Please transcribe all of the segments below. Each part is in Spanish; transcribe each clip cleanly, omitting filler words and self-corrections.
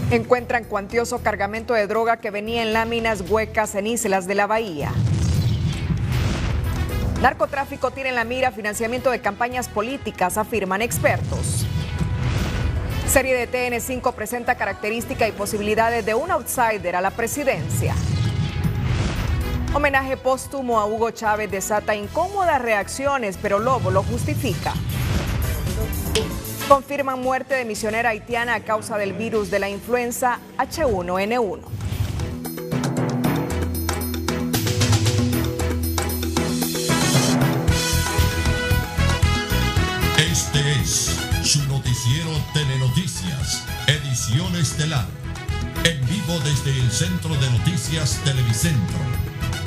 Encuentran cuantioso cargamento de droga que venía en láminas huecas en islas de la bahía. Narcotráfico tiene en la mira financiamiento de campañas políticas, afirman expertos. Serie de TN5 presenta características y posibilidades de un outsider a la presidencia. Homenaje póstumo a Hugo Chávez desata incómodas reacciones, pero Lobo lo justifica. Confirman muerte de misionera haitiana a causa del virus de la influenza H1N1. Este es su noticiero Telenoticias, edición estelar, en vivo desde el Centro de Noticias Televicentro,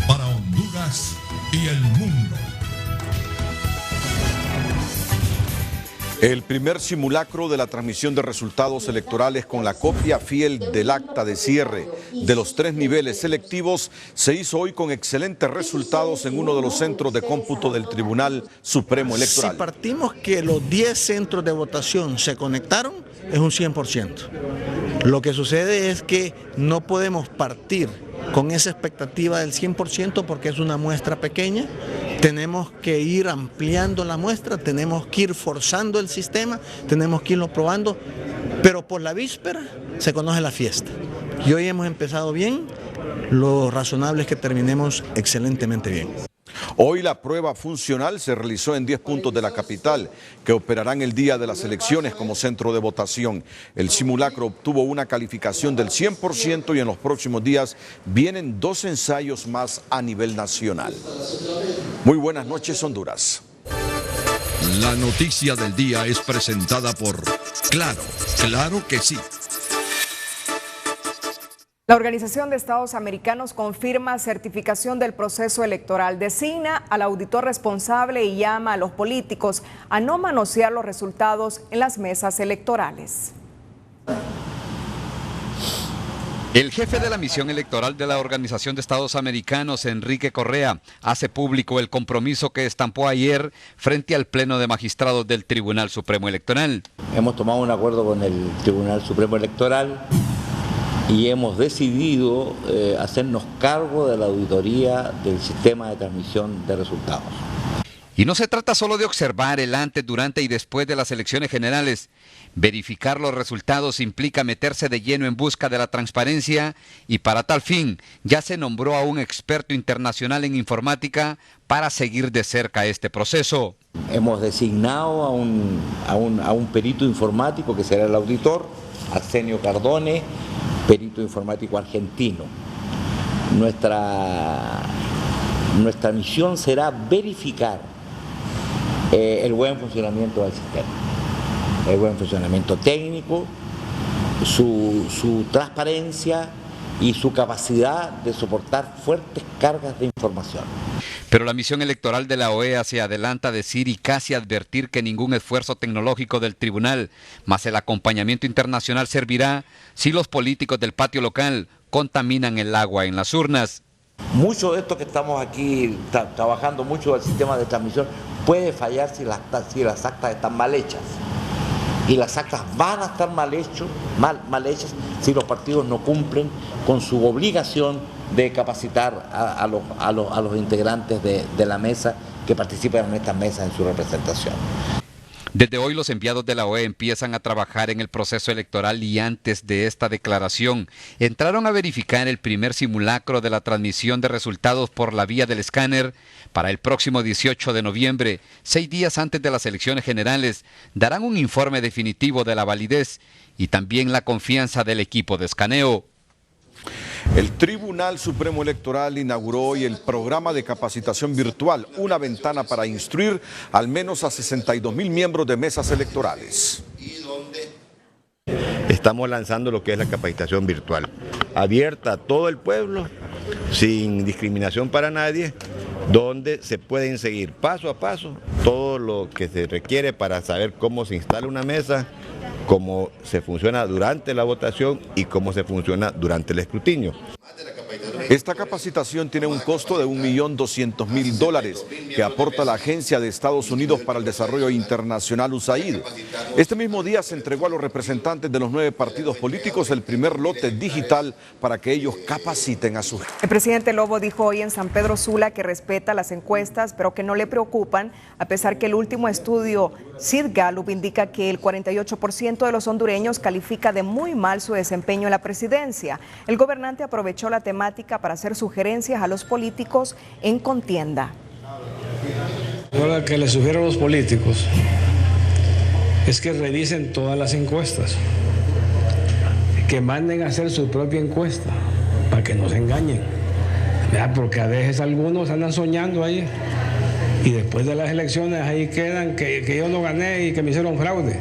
para Honduras y el mundo. El primer simulacro de la transmisión de resultados electorales con la copia fiel del acta de cierre de los 3 niveles selectivos se hizo hoy con excelentes resultados en uno de los centros de cómputo del Tribunal Supremo Electoral. Si partimos que los 10 centros de votación se conectaron, es un 100%. Lo que sucede es que no podemos partir con esa expectativa del 100% porque es una muestra pequeña. Tenemos que ir ampliando la muestra, tenemos que ir forzando el sistema, tenemos que irlo probando, pero por la víspera se conoce la fiesta. Y hoy hemos empezado bien, lo razonable es que terminemos excelentemente bien. Hoy la prueba funcional se realizó en 10 puntos de la capital, que operarán el día de las elecciones como centro de votación. El simulacro obtuvo una calificación del 100% y en los próximos días vienen 2 ensayos más a nivel nacional. Muy buenas noches, Honduras. La noticia del día es presentada por Claro, claro que sí. La Organización de Estados Americanos confirma certificación del proceso electoral, designa al auditor responsable y llama a los políticos a no manosear los resultados en las mesas electorales. El jefe de la misión electoral de la Organización de Estados Americanos, Enrique Correa, hace público el compromiso que estampó ayer frente al Pleno de Magistrados del Tribunal Supremo Electoral. Hemos tomado un acuerdo con el Tribunal Supremo Electoral y hemos decidido hacernos cargo de la auditoría del sistema de transmisión de resultados. Y no se trata solo de observar el antes, durante y después de las elecciones generales. Verificar los resultados implica meterse de lleno en busca de la transparencia y para tal fin ya se nombró a un experto internacional en informática para seguir de cerca este proceso. Hemos designado a un perito informático que será el auditor, Arsenio Cardone, perito informático argentino. Nuestra misión será verificar el buen funcionamiento del sistema, el buen funcionamiento técnico, su transparencia y su capacidad de soportar fuertes cargas de información. Pero la misión electoral de la OEA se adelanta a decir y casi advertir que ningún esfuerzo tecnológico del tribunal, más el acompañamiento internacional servirá si los políticos del patio local contaminan el agua en las urnas. Mucho de esto que estamos aquí trabajando, mucho del sistema de transmisión, puede fallar si las actas están mal hechas. Y las actas van a estar mal hechas si los partidos no cumplen con su obligación de capacitar a los integrantes de la mesa que participan en estas mesas en su representación. Desde hoy los enviados de la OEA empiezan a trabajar en el proceso electoral y antes de esta declaración entraron a verificar el primer simulacro de la transmisión de resultados por la vía del escáner para el próximo 18 de noviembre, 6 días antes de las elecciones generales. Darán un informe definitivo de la validez y también la confianza del equipo de escaneo. El Tribunal Supremo Electoral inauguró hoy el programa de capacitación virtual, una ventana para instruir al menos a 62,000 miembros de mesas electorales. Estamos lanzando lo que es la capacitación virtual, abierta a todo el pueblo, sin discriminación para nadie, donde se pueden seguir paso a paso todo lo que se requiere para saber cómo se instala una mesa, cómo se funciona durante la votación y cómo se funciona durante el escrutinio. Esta capacitación tiene un costo de $1.200.000 que aporta la Agencia de Estados Unidos para el Desarrollo Internacional USAID. Este mismo día se entregó a los representantes de los 9 partidos políticos el primer lote digital para que ellos capaciten a sus... El presidente Lobo dijo hoy en San Pedro Sula que respeta las encuestas, pero que no le preocupan, a pesar que el último estudio Sid Gallup indica que el 48% de los hondureños califica de muy mal su desempeño en la presidencia. El gobernante aprovechó la temática para hacer sugerencias a los políticos en contienda. Lo que les sugiero a los políticos es que revisen todas las encuestas, que manden a hacer su propia encuesta, para que no se engañen, ¿verdad? Porque a veces algunos andan soñando ahí y después de las elecciones ahí quedan que yo no gané y que me hicieron fraude.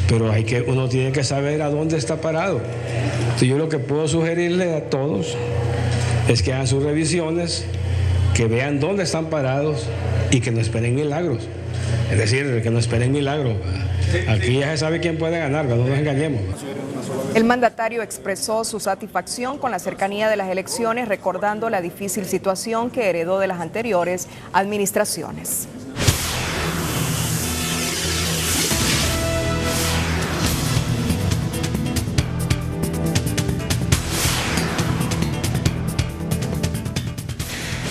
Pero uno tiene que saber a dónde está parado. Entonces yo lo que puedo sugerirle a todos es que hagan sus revisiones, que vean dónde están parados y que no esperen milagros. Es decir, que no esperen milagros. Aquí ya se sabe quién puede ganar, no nos engañemos. El mandatario expresó su satisfacción con la cercanía de las elecciones, recordando la difícil situación que heredó de las anteriores administraciones.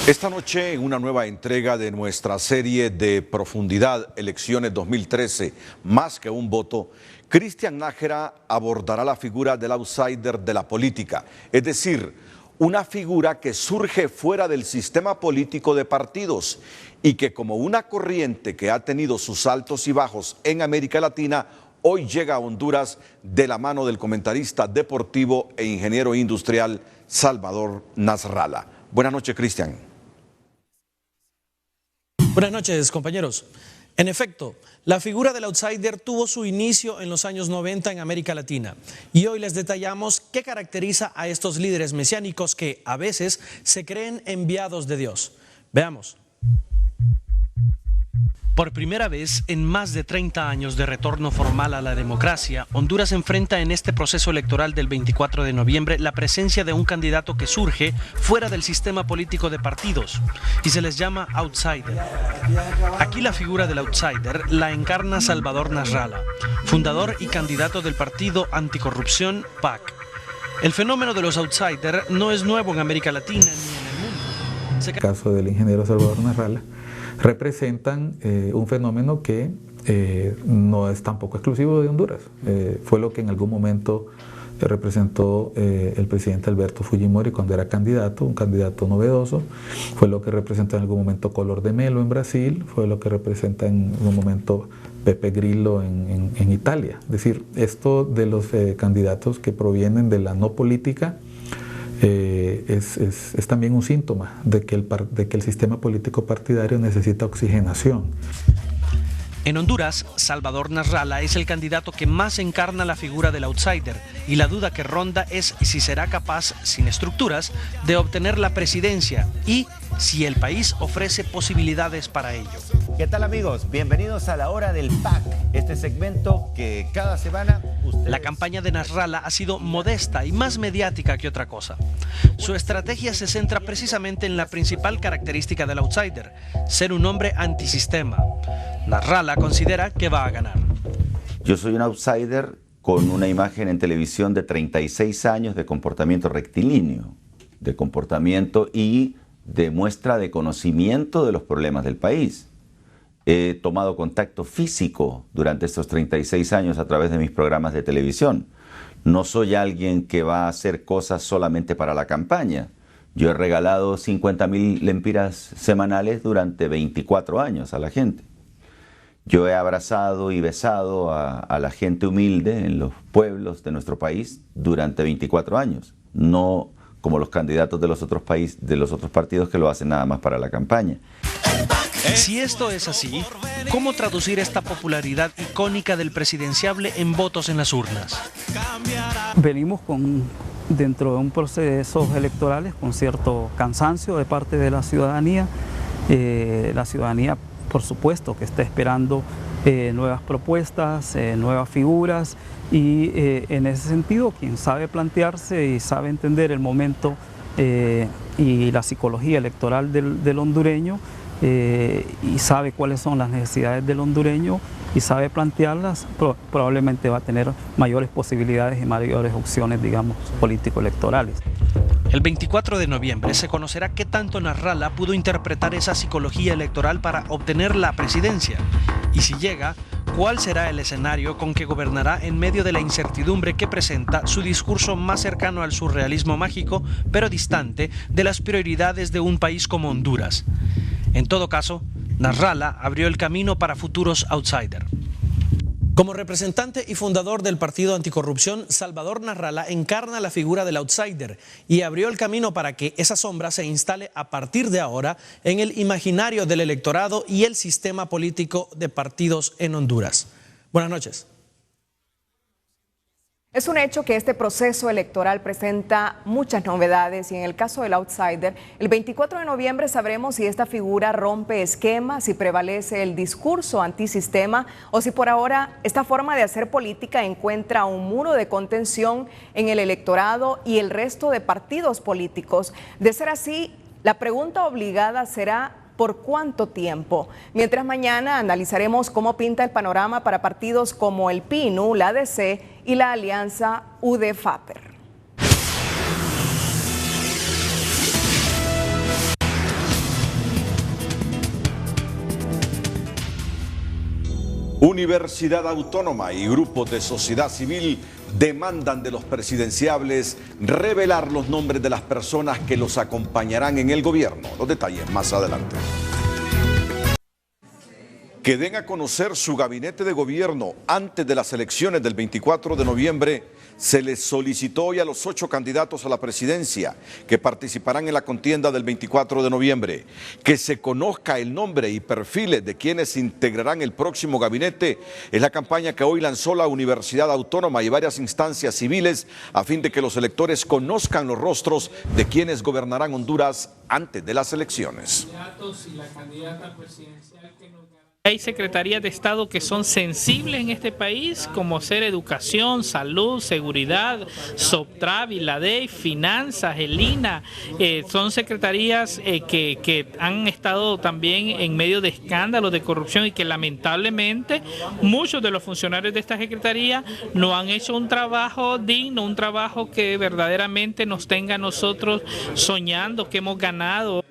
Esta noche, en una nueva entrega de nuestra serie de Profundidad, Elecciones 2013, más que un voto, Cristian Nájera abordará la figura del outsider de la política, es decir, una figura que surge fuera del sistema político de partidos y que, como una corriente que ha tenido sus altos y bajos en América Latina, hoy llega a Honduras de la mano del comentarista deportivo e ingeniero industrial Salvador Nasralla. Buenas noches, Cristian. Buenas noches, compañeros. En efecto, la figura del outsider tuvo su inicio en los años 90 en América Latina y hoy les detallamos qué caracteriza a estos líderes mesiánicos que a veces se creen enviados de Dios. Veamos. Por primera vez en más de 30 años de retorno formal a la democracia, Honduras enfrenta en este proceso electoral del 24 de noviembre la presencia de un candidato que surge fuera del sistema político de partidos y se les llama outsider. Aquí la figura del outsider la encarna Salvador Nasralla, fundador y candidato del partido anticorrupción PAC. El fenómeno de los outsiders no es nuevo en América Latina ni en el mundo. En el caso del ingeniero Salvador Nasralla, representan un fenómeno que no es tampoco exclusivo de Honduras. Fue lo que en algún momento representó el presidente Alberto Fujimori cuando era candidato, un candidato novedoso. Fue lo que representó en algún momento Collor de Mello en Brasil, fue lo que representa en un momento Beppe Grillo en Italia. Es decir, esto de los candidatos que provienen de la no política es también un síntoma de que el sistema político partidario necesita oxigenación. En Honduras, Salvador Nasralla es el candidato que más encarna la figura del outsider y la duda que ronda es si será capaz, sin estructuras, de obtener la presidencia y si el país ofrece posibilidades para ello. ¿Qué tal, amigos? Bienvenidos a la hora del PAC, este segmento que cada semana La campaña de Nasralla ha sido modesta y más mediática que otra cosa. Su estrategia se centra precisamente en la principal característica del outsider, ser un hombre antisistema. Nasralla considera que va a ganar. Yo soy un outsider con una imagen en televisión de 36 años de comportamiento rectilíneo, de comportamiento y de muestra de conocimiento de los problemas del país. He tomado contacto físico durante estos 36 años a través de mis programas de televisión. No soy alguien que va a hacer cosas solamente para la campaña. Yo he regalado 50.000 lempiras semanales durante 24 años a la gente. Yo he abrazado y besado a la gente humilde en los pueblos de nuestro país durante 24 años. No como los candidatos de los otros países, de los otros partidos que lo hacen nada más para la campaña. Si esto es así, ¿cómo traducir esta popularidad icónica del presidenciable en votos en las urnas? Venimos dentro de un proceso electoral con cierto cansancio de parte de la ciudadanía. La ciudadanía, por supuesto, que está esperando nuevas propuestas, nuevas figuras y en ese sentido, quien sabe plantearse y sabe entender el momento y la psicología electoral del hondureño, y sabe cuáles son las necesidades del hondureño y sabe plantearlas, probablemente va a tener mayores posibilidades y mayores opciones, digamos, político-electorales. El 24 de noviembre se conocerá qué tanto Nasrallah pudo interpretar esa psicología electoral para obtener la presidencia. Y si llega, ¿cuál será el escenario con que gobernará en medio de la incertidumbre que presenta su discurso más cercano al surrealismo mágico, pero distante de las prioridades de un país como Honduras? En todo caso, Nasrallah abrió el camino para futuros outsiders. Como representante y fundador del Partido Anticorrupción, Salvador Nasrallah encarna la figura del outsider y abrió el camino para que esa sombra se instale a partir de ahora en el imaginario del electorado y el sistema político de partidos en Honduras. Buenas noches. Es un hecho que este proceso electoral presenta muchas novedades y en el caso del outsider, el 24 de noviembre sabremos si esta figura rompe esquemas, si prevalece el discurso antisistema o si por ahora esta forma de hacer política encuentra un muro de contención en el electorado y el resto de partidos políticos. De ser así, la pregunta obligada será: ¿por cuánto tiempo? Mientras mañana analizaremos cómo pinta el panorama para partidos como el PINU, la ADC y la alianza UDE-FAPER. Universidad Autónoma y grupos de sociedad civil demandan de los presidenciables revelar los nombres de las personas que los acompañarán en el gobierno. Los detalles más adelante. Que den a conocer su gabinete de gobierno antes de las elecciones del 24 de noviembre, se les solicitó hoy a los 8 candidatos a la presidencia que participarán en la contienda del 24 de noviembre. Que se conozca el nombre y perfiles de quienes integrarán el próximo gabinete es la campaña que hoy lanzó la Universidad Autónoma y varias instancias civiles a fin de que los electores conozcan los rostros de quienes gobernarán Honduras antes de las elecciones. Hay secretarías de Estado que son sensibles en este país, como ser educación, salud, seguridad, SOPTRAVI, la DEI, finanzas, el INA. Son secretarías que han estado también en medio de escándalos de corrupción y que lamentablemente muchos de los funcionarios de esta secretaría no han hecho un trabajo digno, un trabajo que verdaderamente nos tenga a nosotros soñando que hemos ganado.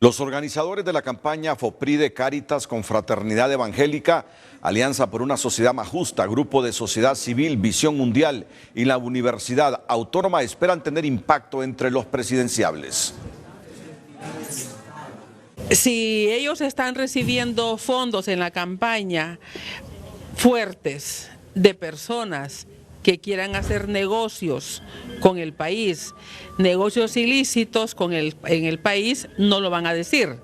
Los organizadores de la campaña FOPRIDE, Cáritas, Confraternidad Evangélica, Alianza por una Sociedad Más Justa, Grupo de Sociedad Civil, Visión Mundial y la Universidad Autónoma esperan tener impacto entre los presidenciables. Si ellos están recibiendo fondos en la campaña fuertes de personas que quieran hacer negocios con el país, negocios ilícitos en el país, no lo van a decir.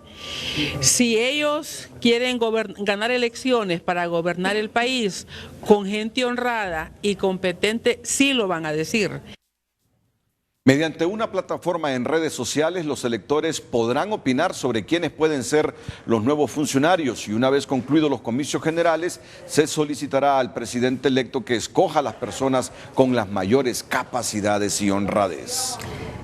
Si ellos quieren ganar elecciones para gobernar el país con gente honrada y competente, sí lo van a decir. Mediante una plataforma en redes sociales, los electores podrán opinar sobre quiénes pueden ser los nuevos funcionarios y una vez concluidos los comicios generales, se solicitará al presidente electo que escoja a las personas con las mayores capacidades y honradez.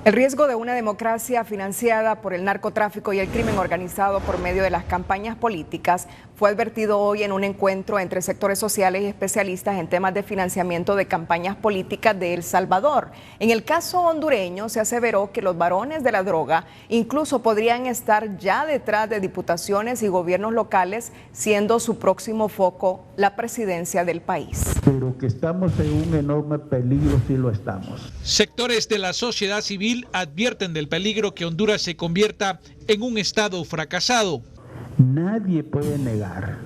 El riesgo de una democracia financiada por el narcotráfico y el crimen organizado por medio de las campañas políticas fue advertido hoy en un encuentro entre sectores sociales y especialistas en temas de financiamiento de campañas políticas de El Salvador. En el caso hondureño se aseveró que los varones de la droga incluso podrían estar ya detrás de diputaciones y gobiernos locales, siendo su próximo foco la presidencia del país. Pero que estamos en un enorme peligro, sí lo estamos. Sectores de la sociedad civil advierten del peligro que Honduras se convierta en un estado fracasado. Nadie puede negar,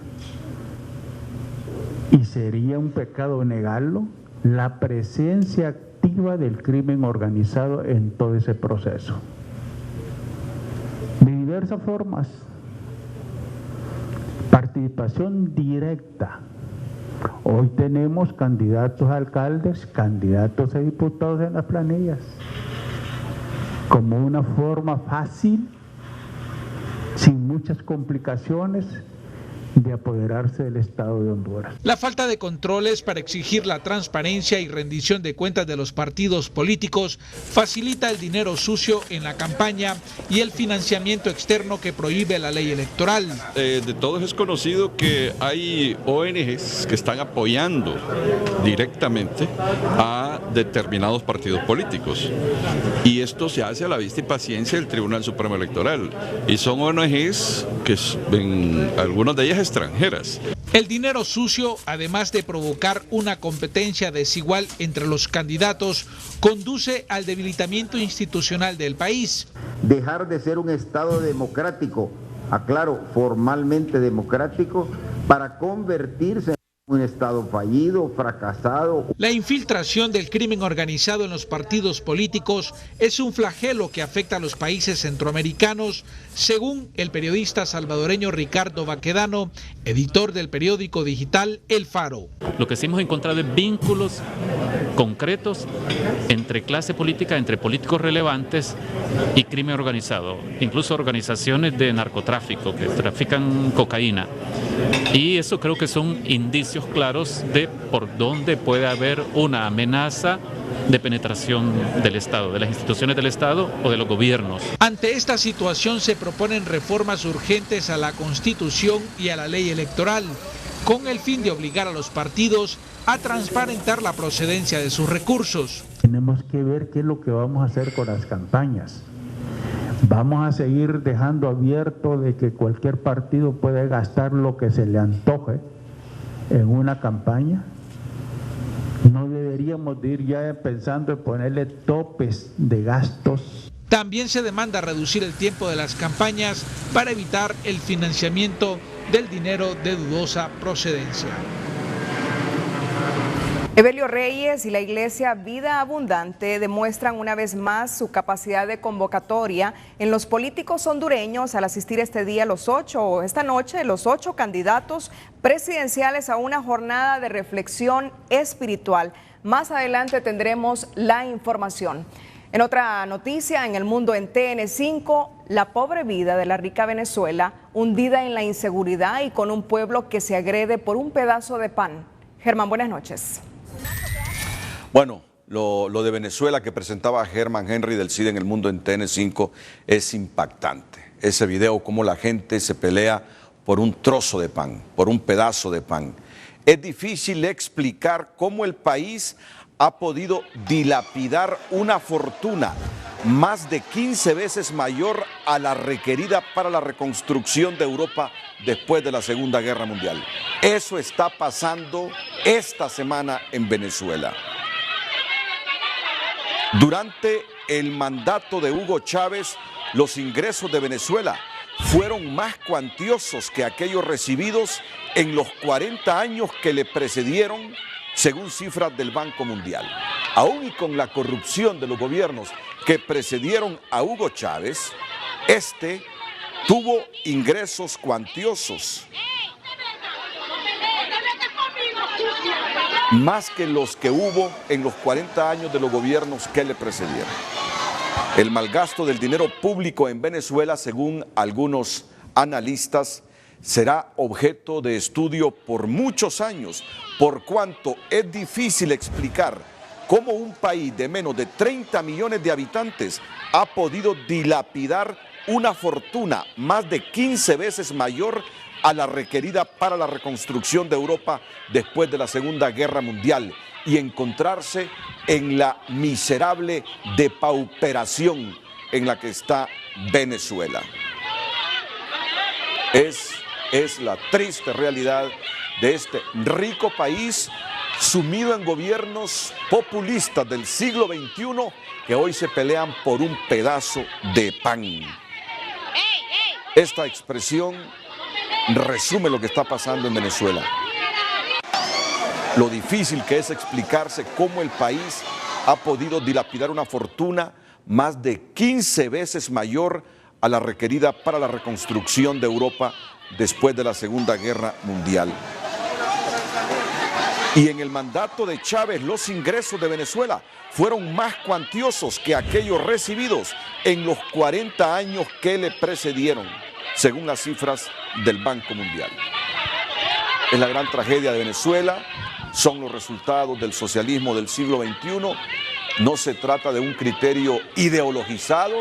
y sería un pecado negarlo, la presencia activa del crimen organizado en todo ese proceso. De diversas formas. Participación directa. Hoy tenemos candidatos a alcaldes, candidatos a diputados en las planillas, como una forma fácil, sin muchas complicaciones, de apoderarse del Estado de Honduras. La falta de controles para exigir la transparencia y rendición de cuentas de los partidos políticos facilita el dinero sucio en la campaña y el financiamiento externo que prohíbe la ley electoral. De todos es conocido que hay ONGs que están apoyando directamente a determinados partidos políticos y esto se hace a la vista y paciencia del Tribunal Supremo Electoral y son ONGs que en algunas de ellas extranjeras. El dinero sucio, además de provocar una competencia desigual entre los candidatos, conduce al debilitamiento institucional del país. Dejar de ser un Estado democrático, aclaro, formalmente democrático, para convertirse en un Estado fallido, fracasado. La infiltración del crimen organizado en los partidos políticos es un flagelo que afecta a los países centroamericanos, según el periodista salvadoreño Ricardo Baquedano, editor del periódico digital El Faro. Lo que sí hemos encontrado es vínculos concretos entre clase política, entre políticos relevantes y crimen organizado, incluso organizaciones de narcotráfico que trafican cocaína. Y eso creo que son indicios claros de por dónde puede haber una amenaza de penetración del Estado, de las instituciones del Estado o de los gobiernos. Ante esta situación se proponen reformas urgentes a la Constitución y a la ley electoral, con el fin de obligar a los partidos a transparentar la procedencia de sus recursos. Tenemos que ver qué es lo que vamos a hacer con las campañas. Vamos a seguir dejando abierto de que cualquier partido puede gastar lo que se le antoje en una campaña. No deberíamos de ir ya pensando en ponerle topes de gastos. También se demanda reducir el tiempo de las campañas para evitar el financiamiento del dinero de dudosa procedencia. Evelio Reyes y la Iglesia Vida Abundante demuestran una vez más su capacidad de convocatoria en los políticos hondureños al asistir esta noche los 8 candidatos presidenciales a una jornada de reflexión espiritual. Más adelante tendremos la información. En otra noticia, en el mundo en TN5, la pobre vida de la rica Venezuela, hundida en la inseguridad y con un pueblo que se agrede por un pedazo de pan. Germán, buenas noches. Bueno, lo de Venezuela que presentaba Germán Henry del CID en el mundo en TN5 es impactante. Ese video, cómo la gente se pelea por un trozo de pan, por un pedazo de pan. Es difícil explicar cómo el país ha podido dilapidar una fortuna más de 15 veces mayor a la requerida para la reconstrucción de Europa después de la Segunda Guerra Mundial. Eso está pasando esta semana en Venezuela. Durante el mandato de Hugo Chávez, los ingresos de Venezuela fueron más cuantiosos que aquellos recibidos en los 40 años que le precedieron, según cifras del Banco Mundial. Aún y con la corrupción de los gobiernos que precedieron a Hugo Chávez, este tuvo ingresos cuantiosos, más que los que hubo en los 40 años de los gobiernos que le precedieron. El malgasto del dinero público en Venezuela, según algunos analistas, será objeto de estudio por muchos años, por cuanto es difícil explicar cómo un país de menos de 30 millones de habitantes ha podido dilapidar una fortuna más de 15 veces mayor a la requerida para la reconstrucción de Europa después de la Segunda Guerra Mundial y encontrarse en la miserable depauperación en la que está Venezuela. Es la triste realidad de este rico país sumido en gobiernos populistas del siglo XXI que hoy se pelean por un pedazo de pan. Esta expresión resume lo que está pasando en Venezuela. Lo difícil que es explicarse cómo el país ha podido dilapidar una fortuna más de 15 veces mayor a la requerida para la reconstrucción de Europa después de la Segunda Guerra Mundial. Y en el mandato de Chávez, los ingresos de Venezuela fueron más cuantiosos que aquellos recibidos en los 40 años que le precedieron, según las cifras del Banco Mundial. es la gran tragedia de Venezuela, son los resultados del socialismo del siglo XXI. No se trata de un criterio ideologizado,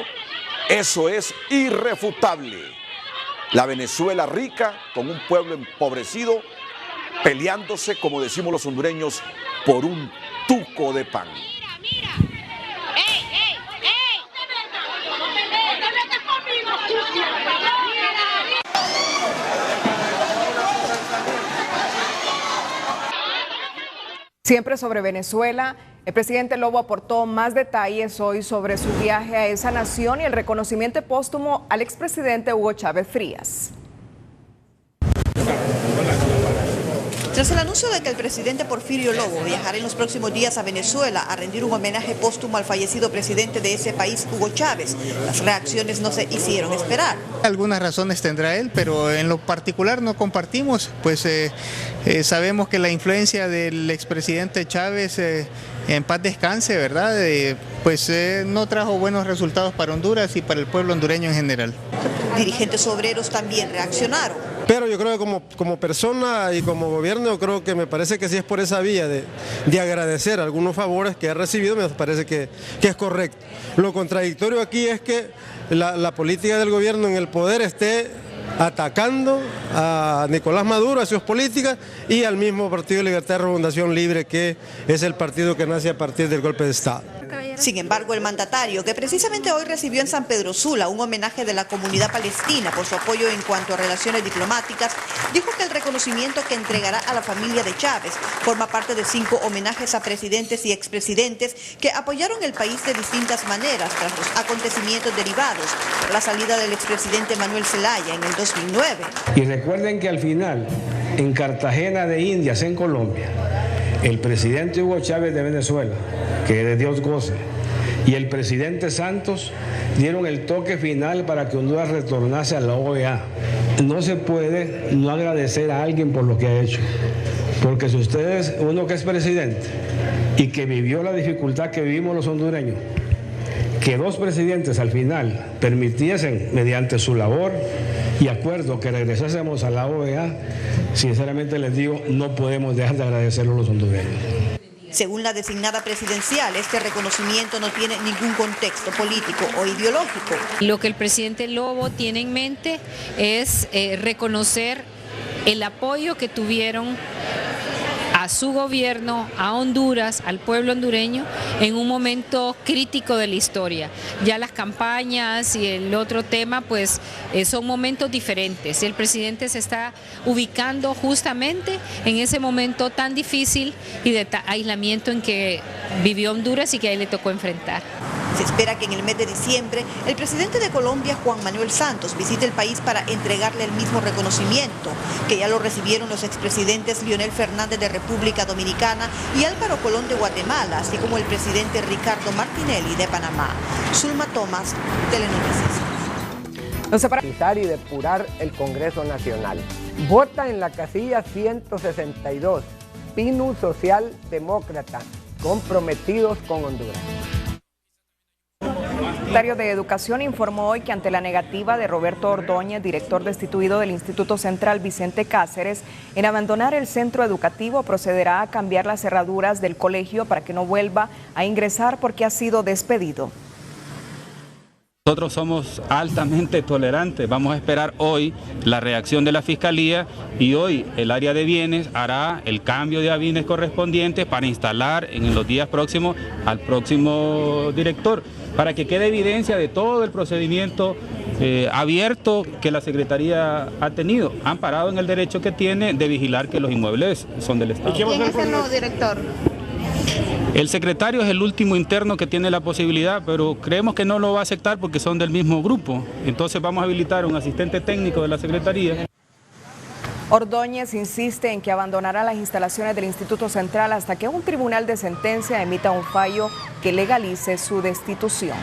eso es irrefutable. La Venezuela rica con un pueblo empobrecido, peleándose, como decimos los hondureños, por un tuco de pan. Siempre sobre Venezuela, el presidente Lobo aportó más detalles hoy sobre su viaje a esa nación y el reconocimiento póstumo al expresidente Hugo Chávez Frías. Tras el anuncio de que el presidente Porfirio Lobo viajará en los próximos días a Venezuela a rendir un homenaje póstumo al fallecido presidente de ese país, Hugo Chávez, las reacciones no se hicieron esperar. Algunas razones tendrá él, pero en lo particular no compartimos, pues sabemos que la influencia del expresidente Chávez, en paz descanse, ¿verdad? No trajo buenos resultados para Honduras y para el pueblo hondureño en general. Dirigentes obreros también reaccionaron. Pero yo creo que como persona y como gobierno, creo que me parece que sí es por esa vía de agradecer algunos favores que ha recibido, me parece que es correcto. Lo contradictorio aquí es que la política del gobierno en el poder esté atacando a Nicolás Maduro, a sus políticas y al mismo Partido de Libertad y Refundación Libre, que es el partido que nace a partir del golpe de Estado. Sin embargo, el mandatario, que precisamente hoy recibió en San Pedro Sula un homenaje de la comunidad palestina por su apoyo en cuanto a relaciones diplomáticas, dijo que el reconocimiento que entregará a la familia de Chávez forma parte de 5 homenajes a presidentes y expresidentes que apoyaron el país de distintas maneras tras los acontecimientos derivados por la salida del expresidente Manuel Zelaya en el 2009. Y recuerden que al final, en Cartagena de Indias, en Colombia, el presidente Hugo Chávez de Venezuela, que de Dios goce, y el presidente Santos dieron el toque final para que Honduras retornase a la OEA. No se puede no agradecer a alguien por lo que ha hecho, porque si ustedes, uno que es presidente y que vivió la dificultad que vivimos los hondureños, que 2 presidentes al final permitiesen, mediante su labor y acuerdo, que regresásemos a la OEA, sinceramente les digo, no podemos dejar de agradecerlo a los hondureños. Según la designada presidencial, este reconocimiento no tiene ningún contexto político o ideológico. Lo que el presidente Lobo tiene en mente es reconocer el apoyo que tuvieron a su gobierno, a Honduras, al pueblo hondureño, en un momento crítico de la historia. Ya las campañas y el otro tema, pues son momentos diferentes. El presidente se está ubicando justamente en ese momento tan difícil y de aislamiento en que vivió Honduras y que ahí le tocó enfrentar. Se espera que en el mes de diciembre el presidente de Colombia, Juan Manuel Santos, visite el país para entregarle el mismo reconocimiento que ya lo recibieron los expresidentes Leonel Fernández de República Dominicana y Álvaro Colón de Guatemala, así como el presidente Ricardo Martinelli de Panamá. Zulma Tomás, Telenoticias. Y depurar el Congreso Nacional. Vota en la casilla 162. PINU Socialdemócrata, comprometidos con Honduras. El secretario de Educación informó hoy que ante la negativa de Roberto Ordóñez, director destituido del Instituto Central Vicente Cáceres, en abandonar el centro educativo, procederá a cambiar las cerraduras del colegio para que no vuelva a ingresar porque ha sido despedido. Nosotros somos altamente tolerantes, vamos a esperar hoy la reacción de la Fiscalía y hoy el área de bienes hará el cambio de avines correspondientes para instalar en los días próximos al próximo director, para que quede evidencia de todo el procedimiento abierto que la Secretaría ha tenido, amparado en el derecho que tiene de vigilar que los inmuebles son del Estado. ¿Quién es el nuevo director? El secretario es el último interno que tiene la posibilidad, pero creemos que no lo va a aceptar porque son del mismo grupo. Entonces vamos a habilitar un asistente técnico de la Secretaría. Ordóñez insiste en que abandonará las instalaciones del Instituto Central hasta que un tribunal de sentencia emita un fallo que legalice su destitución.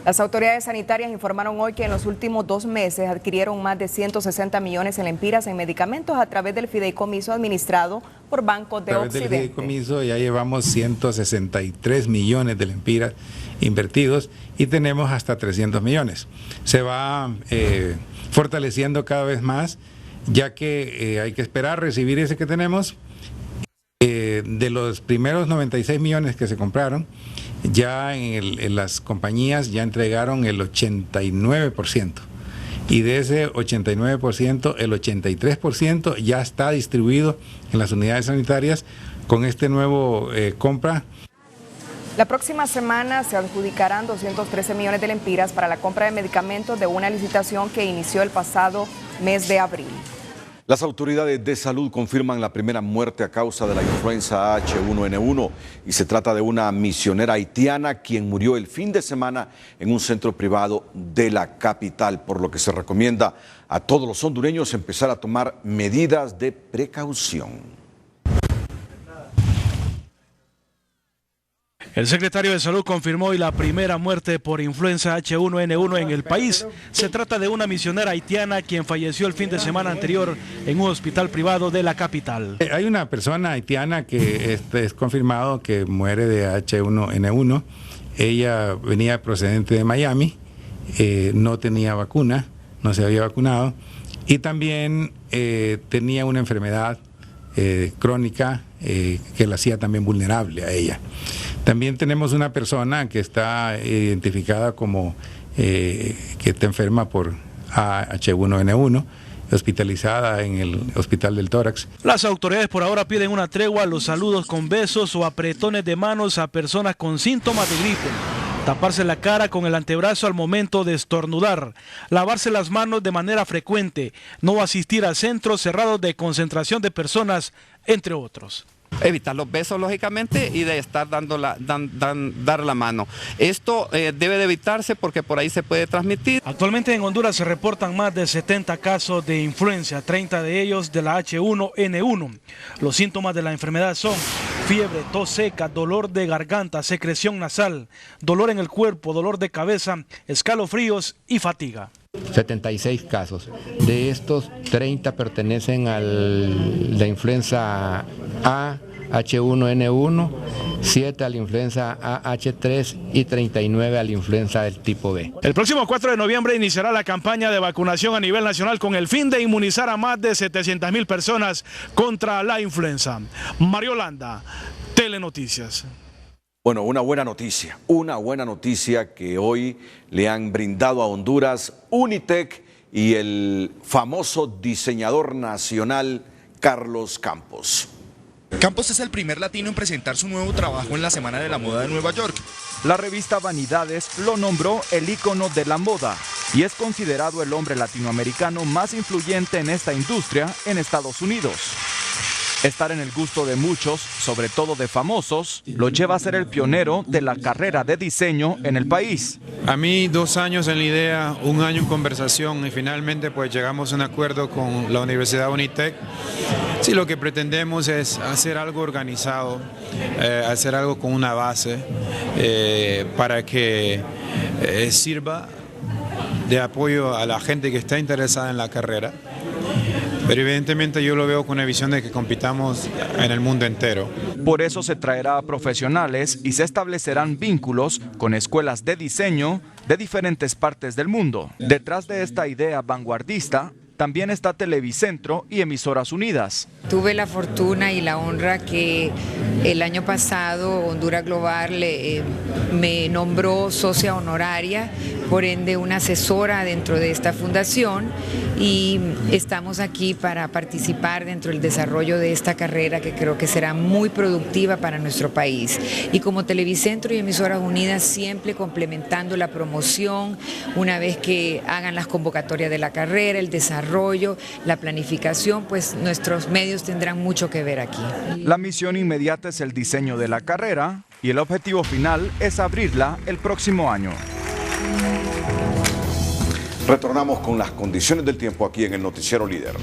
Las autoridades sanitarias informaron hoy que en los últimos 2 meses adquirieron más de 160 millones en lempiras en medicamentos a través del fideicomiso administrado por Bancos de Occidente. A través del fideicomiso ya llevamos 163 millones de lempiras invertidos y tenemos hasta 300 millones. Se va fortaleciendo cada vez más, ya que hay que esperar recibir ese que tenemos. De los primeros 96 millones que se compraron, ya en las compañías ya entregaron el 89%. Y de ese 89%, el 83% ya está distribuido en las unidades sanitarias con este nuevo compra. La próxima semana se adjudicarán 213 millones de lempiras para la compra de medicamentos de una licitación que inició el pasado mes de abril. Las autoridades de salud confirman la primera muerte a causa de la influenza H1N1 y se trata de una misionera haitiana quien murió el fin de semana en un centro privado de la capital, por lo que se recomienda a todos los hondureños empezar a tomar medidas de precaución. El secretario de Salud confirmó hoy la primera muerte por influenza H1N1 en el país. Se trata de una misionera haitiana quien falleció el fin de semana anterior en un hospital privado de la capital. Hay una persona haitiana que es confirmado que muere de H1N1. Ella venía procedente de Miami, no tenía vacuna, no se había vacunado y también tenía una enfermedad crónica que la hacía también vulnerable a ella. También tenemos una persona que está identificada como que está enferma por H1N1, hospitalizada en el Hospital del Tórax. Las autoridades por ahora piden una tregua a los saludos con besos o apretones de manos a personas con síntomas de gripe. Taparse la cara con el antebrazo al momento de estornudar, lavarse las manos de manera frecuente, no asistir a centros cerrados de concentración de personas, entre otros. Evitar los besos, lógicamente, y de estar dar la mano. Esto debe de evitarse porque por ahí se puede transmitir. Actualmente en Honduras se reportan más de 70 casos de influenza, 30 de ellos de la H1N1. Los síntomas de la enfermedad son fiebre, tos seca, dolor de garganta, secreción nasal, dolor en el cuerpo, dolor de cabeza, escalofríos y fatiga. 76 casos. De estos, 30 pertenecen a la influenza A, H1N1, 7 a la influenza AH3 y 39 a la influenza del tipo B. El próximo 4 de noviembre iniciará la campaña de vacunación a nivel nacional con el fin de inmunizar a más de 700,000 personas contra la influenza. Mario Landa, Telenoticias. Bueno, una buena noticia que hoy le han brindado a Honduras Unitec y el famoso diseñador nacional Carlos Campos. Campos es el primer latino en presentar su nuevo trabajo en la Semana de la Moda de Nueva York. La revista Vanidades lo nombró el ícono de la moda y es considerado el hombre latinoamericano más influyente en esta industria en Estados Unidos. Estar en el gusto de muchos, sobre todo de famosos, lo lleva a ser el pionero de la carrera de diseño en el país. A mí 2 años en la idea, 1 año en conversación y finalmente pues llegamos a un acuerdo con la Universidad Unitec. Sí, lo que pretendemos es hacer algo organizado, hacer algo con una base para que sirva de apoyo a la gente que está interesada en la carrera. Pero evidentemente yo lo veo con una visión de que compitamos en el mundo entero. Por eso se traerá a profesionales y se establecerán vínculos con escuelas de diseño de diferentes partes del mundo. Detrás de esta idea vanguardista también está Televicentro y Emisoras Unidas. Tuve la fortuna y la honra que el año pasado Honduras Global me nombró socia honoraria, por ende una asesora dentro de esta fundación, y estamos aquí para participar dentro del desarrollo de esta carrera que creo que será muy productiva para nuestro país. Y como Televicentro y Emisoras Unidas siempre complementando la promoción, una vez que hagan las convocatorias de la carrera, el desarrollo, la planificación, pues nuestros medios tendrán mucho que ver aquí. La misión inmediata es el diseño de la carrera y el objetivo final es abrirla el próximo año. Retornamos con las condiciones del tiempo aquí en el Noticiero Líder.